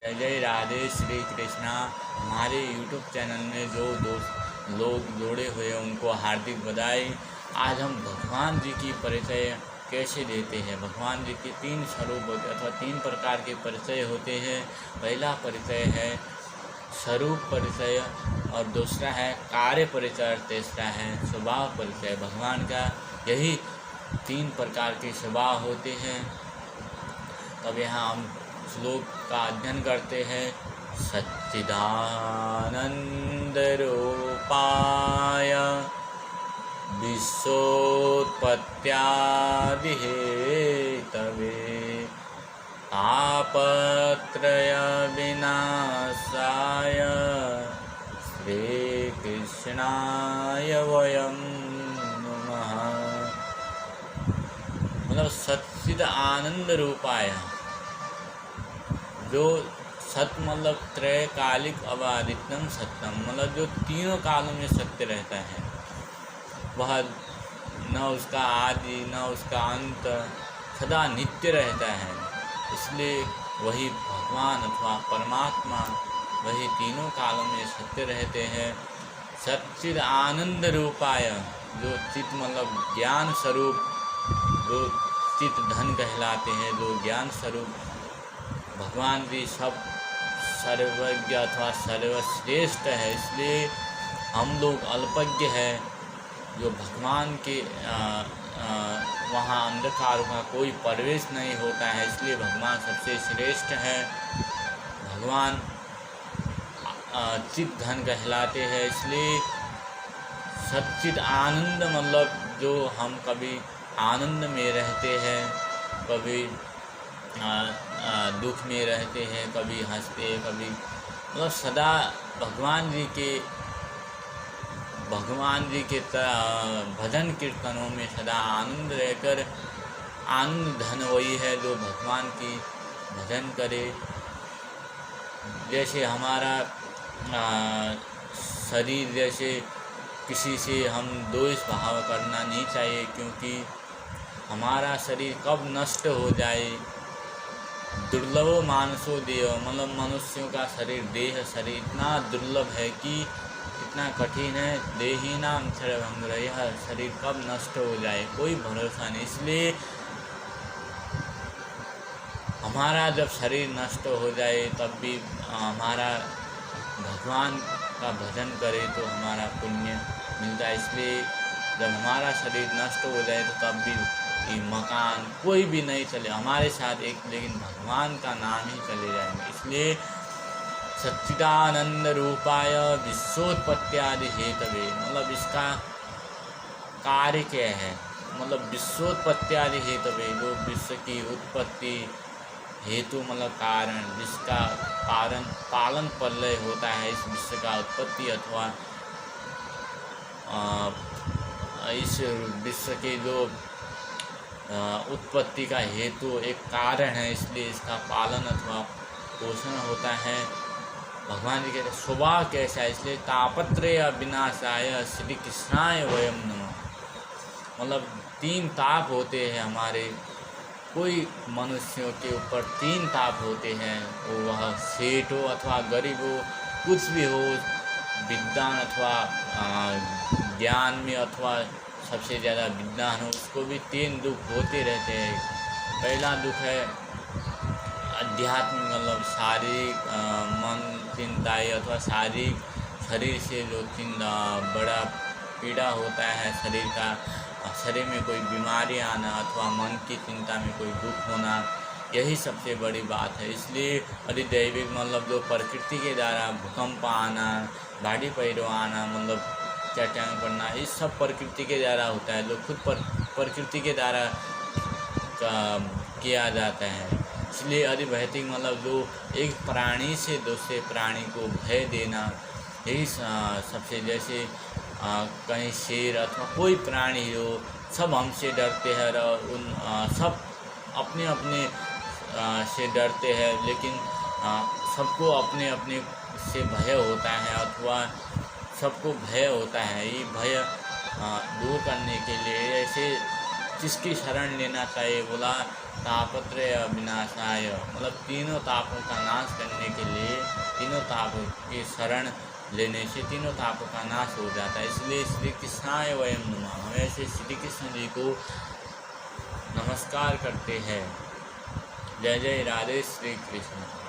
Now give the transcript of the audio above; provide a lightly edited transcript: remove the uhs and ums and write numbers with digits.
जय जय राधे श्री कृष्णा। हमारे यूट्यूब चैनल में जो दोस्त लोग जुड़े हुए हैं उनको हार्दिक बधाई। आज हम भगवान जी की परिचय कैसे देते हैं। भगवान जी के तीन स्वरूप अथवा तीन प्रकार के परिचय होते हैं। पहला परिचय है स्वरूप परिचय और दूसरा है कार्य परिचय और तीसरा है स्वभाव परिचय। भगवान का यही तीन प्रकार के स्वभाव होते हैं। तब यहाँ हम श्लोक का अध्ययन करते हैं। सच्चिदानंद रूपाय विश्वोत्पत्त्यादि हेतवे तापत्रय विनाशाय श्रीकृष्णाय वयं नमः। मतलब सच्चिद आनंद रूपाय, जो सत्य मतलब त्रैकालिक अबाधितम सत्यम, मतलब जो तीनों कालों में सत्य रहता है, वह न उसका आदि न उसका अंत, सदा नित्य रहता है। इसलिए वही भगवान अथवा परमात्मा वही तीनों कालों में सत्य रहते हैं। सच्चिद आनंद रूपाय, जो चित मतलब ज्ञान स्वरूप, जो चित धन कहलाते हैं, जो ज्ञान स्वरूप भगवान जी सब सर्वज्ञ अथवा सर्वश्रेष्ठ है। इसलिए हम लोग अल्पज्ञ है, जो भगवान के वहाँ अंधकार का कोई प्रवेश नहीं होता है। इसलिए भगवान सबसे श्रेष्ठ है। भगवान चित धन कहलाते हैं। इसलिए सच्चिद आनंद मतलब जो हम कभी आनंद में रहते हैं, कभी दुख में रहते हैं, कभी हंसते, कभी मतलब सदा भगवान जी के भजन कीर्तनों में सदा आनंद रहकर, आनंद धन वही है जो भगवान की भजन करे। जैसे हमारा शरीर, जैसे किसी से हम द्वेष भाव करना नहीं चाहिए, क्योंकि हमारा शरीर कब नष्ट हो जाए। दुर्लभ मानसो देह, मतलब मनुष्यों का शरीर इतना दुर्लभ है कि इतना कठिन है। देही नाम क्षरभंग, यह शरीर कब नष्ट हो जाए कोई भरोसा नहीं। इसलिए हमारा जब शरीर नष्ट हो जाए तब भी हमारा भगवान का भजन करे तो हमारा पुण्य मिलता है। इसलिए जब हमारा शरीर नष्ट हो जाए तो तब भी मकान कोई भी नहीं चले हमारे साथ, लेकिन भगवान का नाम ही चले जाएंगे। इसलिए सच्चिदानंद रूपाय विश्वोत्पत्त्यादि हेतवे, मतलब इसका कार्य क्या है। मतलब विश्वोत्पत्त्यादि हेतवे, जो विश्व की उत्पत्ति हेतु मतलब कारण, जिसका कारण पालन प्रलय होता है इस विश्व का उत्पत्ति अथवा इस विश्व के जो उत्पत्ति का हेतु एक कारण है, इसलिए इसका पालन अथवा पोषण होता है। भगवान जी कहते हैं स्वभाव कैसा है, इसलिए तापत्रय विनाशाय श्री कृष्णाय वयम नमः। मतलब तीन ताप होते हैं हमारे, कोई मनुष्यों के ऊपर तीन ताप होते हैं, वह सेठ हो अथवा गरीब हो, कुछ भी हो, विद्वान अथवा ज्ञान में अथवा सबसे ज़्यादा विद्वान हो, उसको भी तीन दुख होते रहते हैं। पहला दुख है अध्यात्म, मतलब शारीरिक मन चिंताएँ अथवा शारीरिक शरीर से जो बड़ा पीड़ा होता है शरीर का, शरीर में कोई बीमारी आना अथवा मन की चिंता में कोई दुख होना, यही सबसे बड़ी बात है। इसलिए अधिदैविक मतलब जो प्रकृति के द्वारा भूकंप आना, बाढ़ी पैरों आना, मतलब चट्टान पड़ना, इस सब प्रकृति के द्वारा होता है, जो खुद प्रकृति के द्वारा किया जाता है। इसलिए अधिभौतिक मतलब जो एक प्राणी से दूसरे प्राणी को भय देना, यही सबसे, जैसे कहीं शेर अथवा कोई प्राणी हो, सब हमसे डरते हैं और उन सब अपने अपने से डरते हैं, लेकिन सबको अपने अपने से भय होता है अथवा सबको भय होता है। ये भय दूर करने के लिए ऐसे किसकी शरण लेना चाहिए, बोला तापत्रय विनाशाय, मतलब तीनों तापों का नाश करने ताप की शरण लेने से तीनों तापों का नाश हो जाता है। इसलिए श्री कृष्णाय वयम नमः, हम ऐसे श्री कृष्ण जी को नमस्कार करते हैं। जय जय राधे श्री कृष्ण।